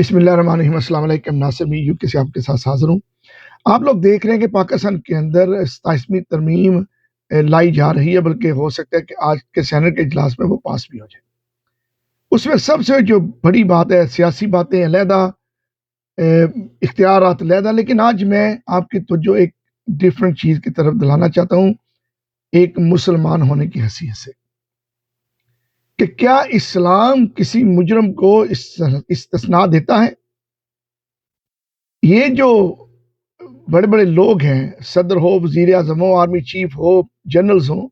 بسم اللہ الرحمن الرحیم۔ السلام علیکم ناصر، میں یو کے سے آپ کے ساتھ حاضر ہوں۔ آپ لوگ دیکھ رہے ہیں کہ پاکستان کے اندر 27ویں ترمیم لائی جا رہی ہے، بلکہ ہو سکتا ہے کہ آج کے سینٹ کے اجلاس میں وہ پاس بھی ہو جائے۔ اس میں سب سے جو بڑی بات ہے، سیاسی باتیں علیحدہ، اختیارات علیحدہ، لیکن آج میں آپ کی توجہ ایک ڈیفرنٹ چیز کی طرف دلانا چاہتا ہوں، ایک مسلمان ہونے کی حیثیت سے، کہ کیا اسلام کسی مجرم کو استثناء دیتا ہے؟ یہ جو بڑے بڑے لوگ ہیں، صدر ہو، وزیر اعظم ہو، آرمی چیف ہو، جنرلز ہوں،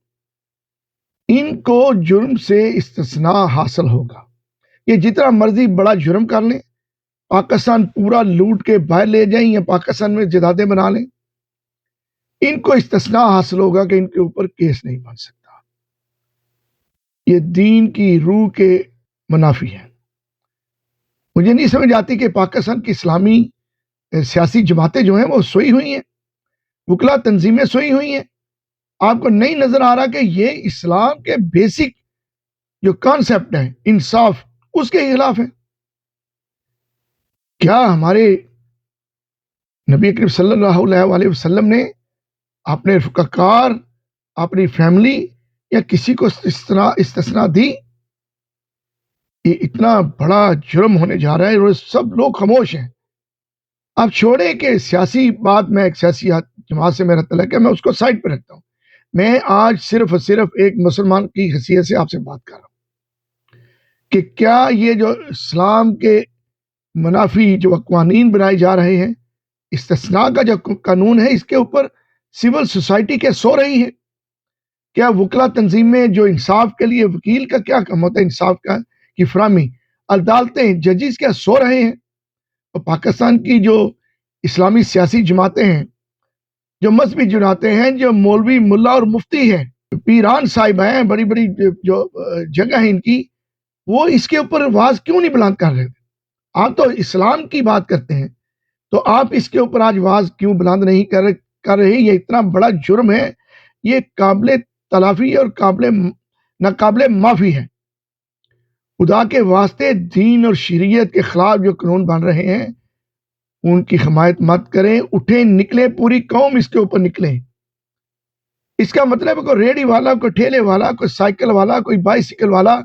ان کو جرم سے استثناء حاصل ہوگا۔ یہ جتنا مرضی بڑا جرم کر لیں، پاکستان پورا لوٹ کے باہر لے جائیں یا پاکستان میں جدادیں بنا لیں، ان کو استثناء حاصل ہوگا کہ ان کے اوپر کیس نہیں بن سکتا۔ یہ دین کی روح کے منافی ہے۔ مجھے نہیں سمجھ آتی کہ پاکستان کی اسلامی سیاسی جماعتیں جو ہیں وہ سوئی ہوئی ہیں، وکلا تنظیمیں سوئی ہوئی ہیں۔ آپ کو نہیں نظر آ رہا کہ یہ اسلام کے بیسک جو کانسیپٹ ہے انصاف، اس کے خلاف ہے؟ کیا ہمارے نبی کریم صلی اللہ علیہ وسلم نے اپنے رفقار، اپنی فیملی یا کسی کو استثناء دی؟ یہ اتنا بڑا جرم ہونے جا رہا ہے اور سب لوگ خاموش ہیں۔ آپ چھوڑیں کہ سیاسی بات، میں ایک سیاسی جماعت سے میرا تعلق ہے، میں اس کو سائڈ پہ رکھتا ہوں۔ میں آج صرف اور صرف ایک مسلمان کی حیثیت سے آپ سے بات کر رہا ہوں کہ کیا یہ جو اسلام کے منافی جو قوانین بنائے جا رہے ہیں، استثناء کا جو قانون ہے، اس کے اوپر سول سوسائٹی کیا سو رہی ہے؟ کیا وکلا تنظیمیں جو انصاف کے لیے، وکیل کا کیا کام ہوتا ہے انصاف کی فراہمی، عدالتیں، ججز کیا سو رہے ہیں؟ اور پاکستان کی جو اسلامی سیاسی جماعتیں ہیں، جو مذہبی جماعتیں ہیں، جو مولوی، ملا اور مفتی ہیں، پیران صاحب ہیں، بڑی بڑی جو جگہ ہیں ان کی، وہ اس کے اوپر آواز کیوں نہیں بلند کر رہے؟ آپ تو اسلام کی بات کرتے ہیں، تو آپ اس کے اوپر آج آواز کیوں بلند نہیں کر رہے؟ یہ اتنا بڑا جرم ہے، یہ قابل تلافی اور ناقابل معافی ہے۔ خدا کے واسطے دین اور شریعت کے خلاف جو قانون بن رہے ہیں، ان کی حمایت مت کریں۔ اٹھیں، نکلیں، پوری قوم اس کے اوپر نکلیں۔ اس کا مطلب ہے کوئی ریڑھی والا، کوئی ٹھیلے والا، کوئی سائیکل والا، کوئی بائیسیکل والا،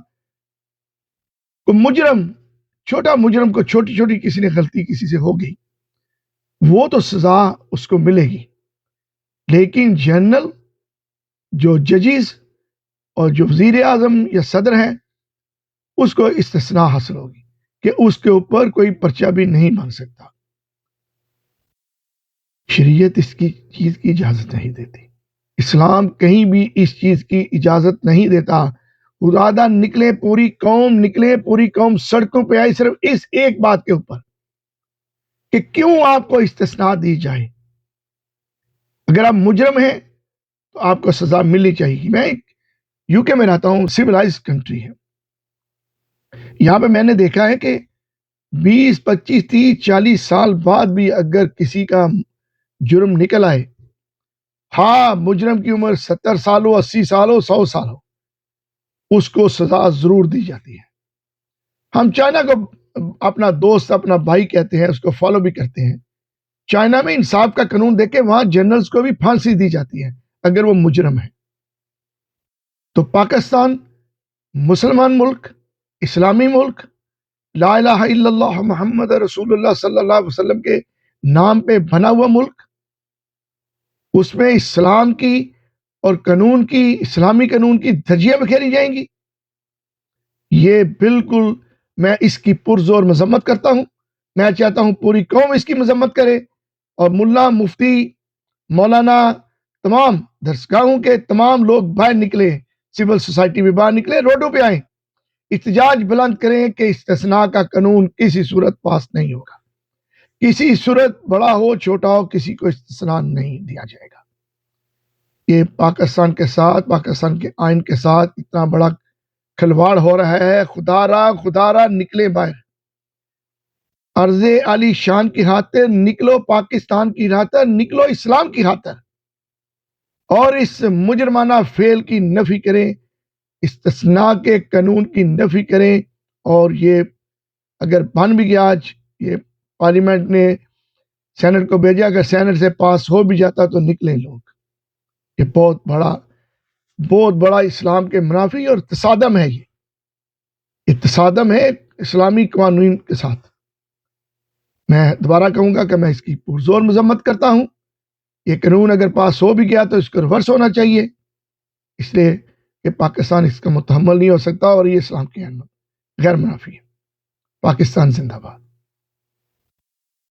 کوئی مجرم، چھوٹا مجرم کو چھوٹی چھوٹی کسی نے غلطی کسی سے ہو گئی، وہ تو سزا اس کو ملے گی، لیکن جنرل، جو ججز اور جو وزیر اعظم یا صدر ہیں، اس کو استثناء حاصل ہوگی کہ اس کے اوپر کوئی پرچہ بھی نہیں بن سکتا۔ شریعت اس کی چیز کی اجازت نہیں دیتی، اسلام کہیں بھی اس چیز کی اجازت نہیں دیتا۔ خدا نکلے پوری قوم سڑکوں پہ آئی صرف اس ایک بات کے اوپر کہ کیوں آپ کو استثناء دی جائے۔ اگر آپ مجرم ہیں تو آپ کو سزا ملنی چاہیے۔ میں یو کے میں رہتا ہوں، سیولائز کنٹری ہے، یہاں پہ میں نے دیکھا ہے کہ 20، 25، 30، 40 سال بعد بھی اگر کسی کا جرم نکل آئے، ہاں مجرم کی عمر 70 سال ہو، 80 سال ہو، 100 سال ہو، اس کو سزا ضرور دی جاتی ہے۔ ہم چائنا کو اپنا دوست، اپنا بھائی کہتے ہیں، اس کو فالو بھی کرتے ہیں۔ چائنا میں انصاف کا قانون دیکھیں، وہاں جنرلز کو بھی پھانسی دی جاتی ہے اگر وہ مجرم ہے۔ تو پاکستان مسلمان ملک، اسلامی ملک، لا الہ الا اللہ محمد رسول اللہ صلی اللہ علیہ وسلم کے نام پہ بنا ہوا ملک، اس میں اسلام کی اور قانون کی، اسلامی قانون کی دھجیاں بکھیری جائیں گی؟ یہ بالکل، میں اس کی پرزور مذمت کرتا ہوں۔ میں چاہتا ہوں پوری قوم اس کی مذمت کرے، اور ملا، مفتی، مولانا، تمام درسگاہوں کے تمام لوگ باہر نکلے، سول سوسائٹی بھی باہر نکلے، روڈوں پہ آئیں، احتجاج بلند کریں کہ استثناء کا قانون کسی صورت پاس نہیں ہوگا، کسی صورت بڑا ہو چھوٹا ہو، کسی کو استثناء نہیں دیا جائے گا۔ یہ پاکستان کے ساتھ، پاکستان کے آئین کے ساتھ اتنا بڑا کھلواڑ ہو رہا ہے۔ خدا را نکلے باہر، عرض علی شان کی خاطر نکلو، پاکستان کی خاطر نکلو، اسلام کی خاطر، اور اس مجرمانہ فعل کی نفی کریں، استثناء کے قانون کی نفی کریں۔ اور یہ اگر بن بھی گیا آج یہ پارلیمنٹ نے سینٹ کو بھیجا، اگر سینٹ سے پاس ہو بھی جاتا تو نکلیں لوگ. یہ بہت بڑا اسلام کے منافی اور تصادم ہے. یہ تصادم ہے اسلامی قوانین کے ساتھ. میں دوبارہ کہوں گا کہ میں اس کی پرزور مذمت کرتا ہوں. یہ قانون اگر پاس ہو بھی گیا تو اس کو ریورس ہونا چاہیے، اس لیے کہ پاکستان اس کا متحمل نہیں ہو سکتا اور یہ اسلام کے غیر منافی ہے. پاکستان زندہ باد.